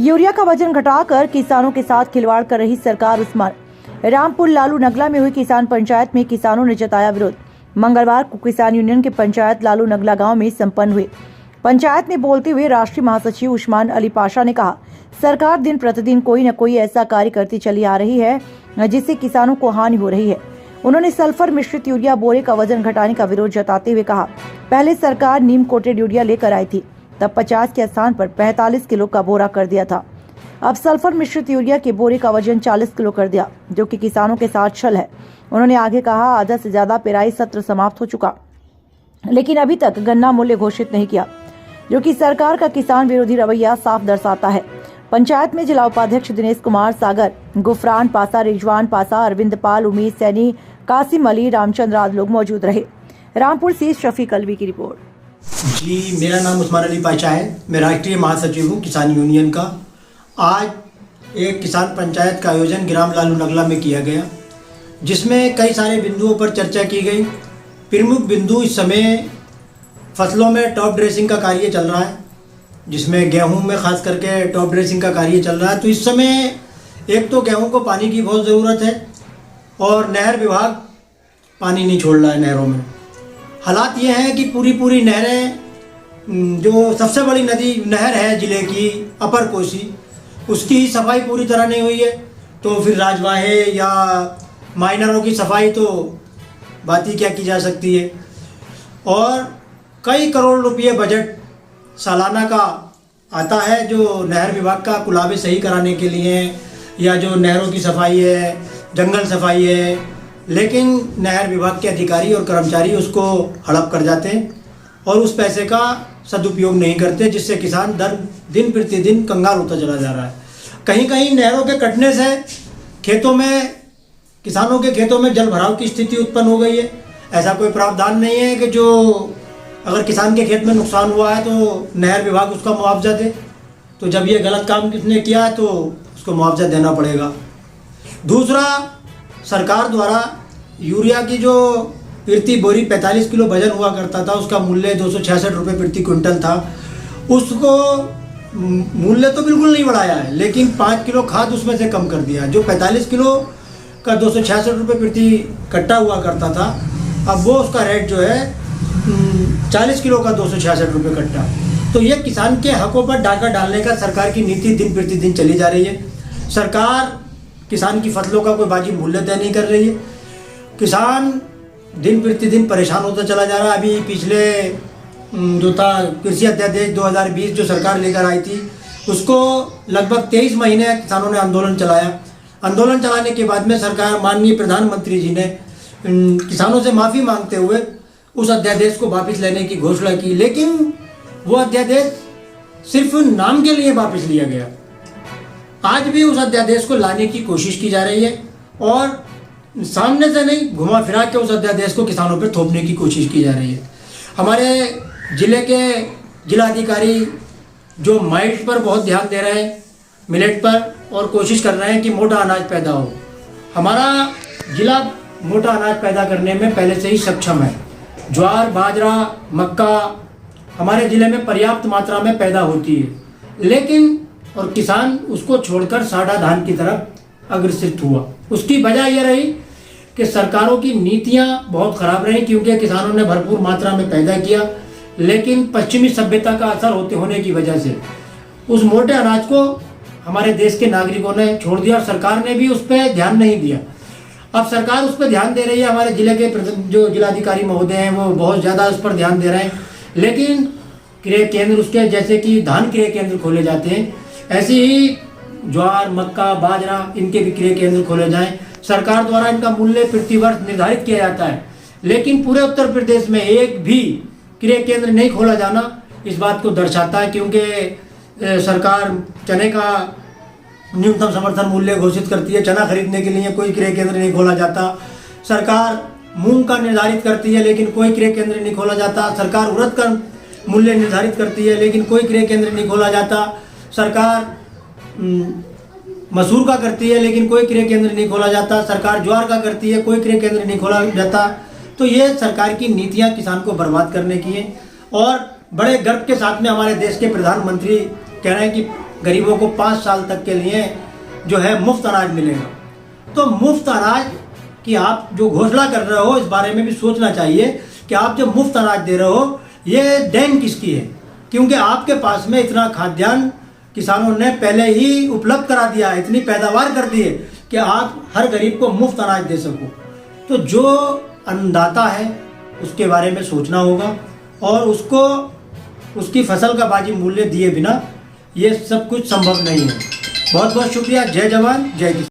Urea का वजन घटाकर किसानों के साथ खिलवाड़ कर रही सरकार उस्मान। रामपुर लालू नगला में हुई किसान पंचायत में किसानों ने जताया विरोध। मंगलवार को किसान यूनियन की पंचायत लालू नगला गांव में संपन्न हुई। पंचायत में बोलते हुए राष्ट्रीय महासचिव उस्मान अली पाशा ने कहा, सरकार दिन प्रतिदिन कोई न कोई ऐसा कार्य करती चली आ रही है जिससे किसानों को हानि हो रही है। उन्होंने सल्फर मिश्रित यूरिया बोरे का वजन घटाने का विरोध जताते हुए कहा, पहले सरकार नीम कोटेड यूरिया लेकर आई थी, तब 50 के स्थान पर 45 किलो का बोरा कर दिया था। अब सल्फर मिश्रित यूरिया के बोरे का वजन 40 किलो कर दिया, जो कि किसानों के साथ छल है। उन्होंने आगे कहा, आधा से ज्यादा पेराई सत्र समाप्त हो चुका, लेकिन अभी तक गन्ना मूल्य घोषित नहीं किया, जो कि सरकार का किसान विरोधी रवैया साफ दर्शाता है। पंचायत में जिला उपाध्यक्ष दिनेश कुमार सागर, गुफरान पासा, रिजवान पासा, अरविंद पाल, उमेश सैनी, कासिम अली, रामचंद्र आदि लोग मौजूद रहे। रामपुर से शफीक अलवी की रिपोर्ट। जी, मेरा नाम उस्मान अली पाशा है। मैं राष्ट्रीय महासचिव हूँ किसान यूनियन का। आज एक किसान पंचायत का आयोजन ग्राम लालू नगला में किया गया, जिसमें कई सारे बिंदुओं पर चर्चा की गई। प्रमुख बिंदु इस समय फसलों में टॉप ड्रेसिंग का कार्य चल रहा है, जिसमें गेहूं में खास करके टॉप ड्रेसिंग का कार्य चल रहा है। तो इस समय एक तो गेहूं को पानी की बहुत ज़रूरत है और नहर विभाग पानी नहीं छोड़ रहा है नहरों में। हालात ये हैं कि पूरी नहरें, जो सबसे बड़ी नदी नहर है ज़िले की अपर कोसी, उसकी सफाई पूरी तरह नहीं हुई है। तो फिर राजवाहे या माइनरों की सफाई तो बात ही क्या की जा सकती है। और कई करोड़ रुपये बजट सालाना का आता है जो नहर विभाग का कुलाबे सही कराने के लिए, या जो नहरों की सफाई है, जंगल सफाई है, लेकिन नहर विभाग के अधिकारी और कर्मचारी उसको हड़प कर जाते हैं और उस पैसे का सदुपयोग नहीं करते, जिससे किसान दिन प्रतिदिन कंगाल होता चला जा रहा है। कहीं कहीं नहरों के कटने से किसानों के खेतों में जल भराव की स्थिति उत्पन्न हो गई है। ऐसा कोई प्रावधान नहीं है कि जो अगर किसान के खेत में नुकसान हुआ है तो नहर विभाग उसका मुआवजा दे। तो जब ये गलत काम किसने किया है तो उसको मुआवजा देना पड़ेगा। दूसरा, सरकार द्वारा यूरिया की जो प्रति बोरी 45 किलो वजन हुआ करता था, उसका मूल्य 266 रुपये प्रति क्विंटल था। उसको मूल्य तो बिल्कुल नहीं बढ़ाया है, लेकिन 5 किलो खाद उसमें से कम कर दिया। जो 45 किलो का 266 रुपये प्रति कट्टा हुआ करता था, अब वो उसका रेट जो है 40 किलो का 266 रुपये कट्टा। तो ये किसान के हकों पर डाका डालने का सरकार की नीति दिन प्रतिदिन चली जा रही है। सरकार किसान की फसलों का कोई वाजिब मूल्य तय नहीं कर रही है। किसान दिन प्रतिदिन परेशान होता चला जा रहा है। अभी पिछले जो था कृषि अध्यादेश 2020 जो सरकार लेकर आई थी, उसको लगभग 23 महीने किसानों ने आंदोलन चलाया। आंदोलन चलाने के बाद में सरकार, माननीय प्रधानमंत्री जी ने किसानों से माफ़ी मांगते हुए उस अध्यादेश को वापस लेने की घोषणा की, लेकिन वो अध्यादेश सिर्फ नाम के लिए वापस लिया गया। आज भी उस अध्यादेश को लाने की कोशिश की जा रही है और सामने से नहीं, घुमा फिरा के उस अध्यादेश को किसानों पर थोपने की कोशिश की जा रही है। हमारे ज़िले के जिलाधिकारी जो माइट पर बहुत ध्यान दे रहे हैं, मिलेट पर, और कोशिश कर रहे हैं कि मोटा अनाज पैदा हो। हमारा ज़िला मोटा अनाज पैदा करने में पहले से ही सक्षम है। ज्वार, बाजरा, मक्का हमारे ज़िले में पर्याप्त मात्रा में पैदा होती है, लेकिन और किसान उसको छोड़कर सादा धान की तरफ अग्रसित हुआ। उसकी वजह यह रही कि सरकारों की नीतियां बहुत खराब रही, क्योंकि किसानों ने भरपूर मात्रा में पैदा किया, लेकिन पश्चिमी सभ्यता का असर होने की वजह से उस मोटे अनाज को हमारे देश के नागरिकों ने छोड़ दिया और सरकार ने भी उस पर ध्यान नहीं दिया। अब सरकार उस पर ध्यान दे रही है। हमारे ज़िले के जो जिलाधिकारी महोदय हैं वो बहुत ज़्यादा उस पर ध्यान दे रहे हैं, लेकिन क्रय केंद्र उसके, जैसे कि धान क्रय केंद्र खोले जाते हैं, ऐसे ही ज्वार, मक्का, बाजरा, इनके भी क्रय केंद्र खोले जाएं। सरकार द्वारा इनका मूल्य प्रति वर्ष निर्धारित किया जाता है, लेकिन पूरे उत्तर प्रदेश में एक भी क्रय केंद्र नहीं खोला जाना इस बात को दर्शाता है, क्योंकि सरकार चने का न्यूनतम समर्थन मूल्य घोषित करती है, चना खरीदने के लिए कोई क्रय केंद्र नहीं खोला जाता। सरकार मूंग का निर्धारित करती है, लेकिन कोई क्रय केंद्र नहीं खोला जाता। सरकार उड़द का मूल्य निर्धारित करती है, लेकिन कोई क्रय केंद्र नहीं खोला जाता। सरकार मसूर का करती है, लेकिन कोई क्रय केंद्र नहीं खोला जाता। सरकार ज्वार का करती है, कोई क्रय केंद्र नहीं खोला जाता। तो ये सरकार की नीतियां किसान को बर्बाद करने की हैं। और बड़े गर्व के साथ में हमारे देश के प्रधानमंत्री कह रहे हैं कि गरीबों को 5 साल तक के लिए जो है मुफ्त अनाज मिलेगा। तो मुफ्त अनाज की आप जो घोषणा कर रहे हो, इस बारे में भी सोचना चाहिए कि आप जो मुफ्त अनाज दे रहे हो ये देन किसकी है, क्योंकि आपके पास में इतना खाद्यान्न किसानों ने पहले ही उपलब्ध करा दिया है, इतनी पैदावार कर दी है कि आप हर गरीब को मुफ्त अनाज दे सको। तो जो अन्नदाता है उसके बारे में सोचना होगा और उसको उसकी फसल का वाजिब मूल्य दिए बिना ये सब कुछ संभव नहीं है। बहुत बहुत शुक्रिया। जय जवान जय किसान।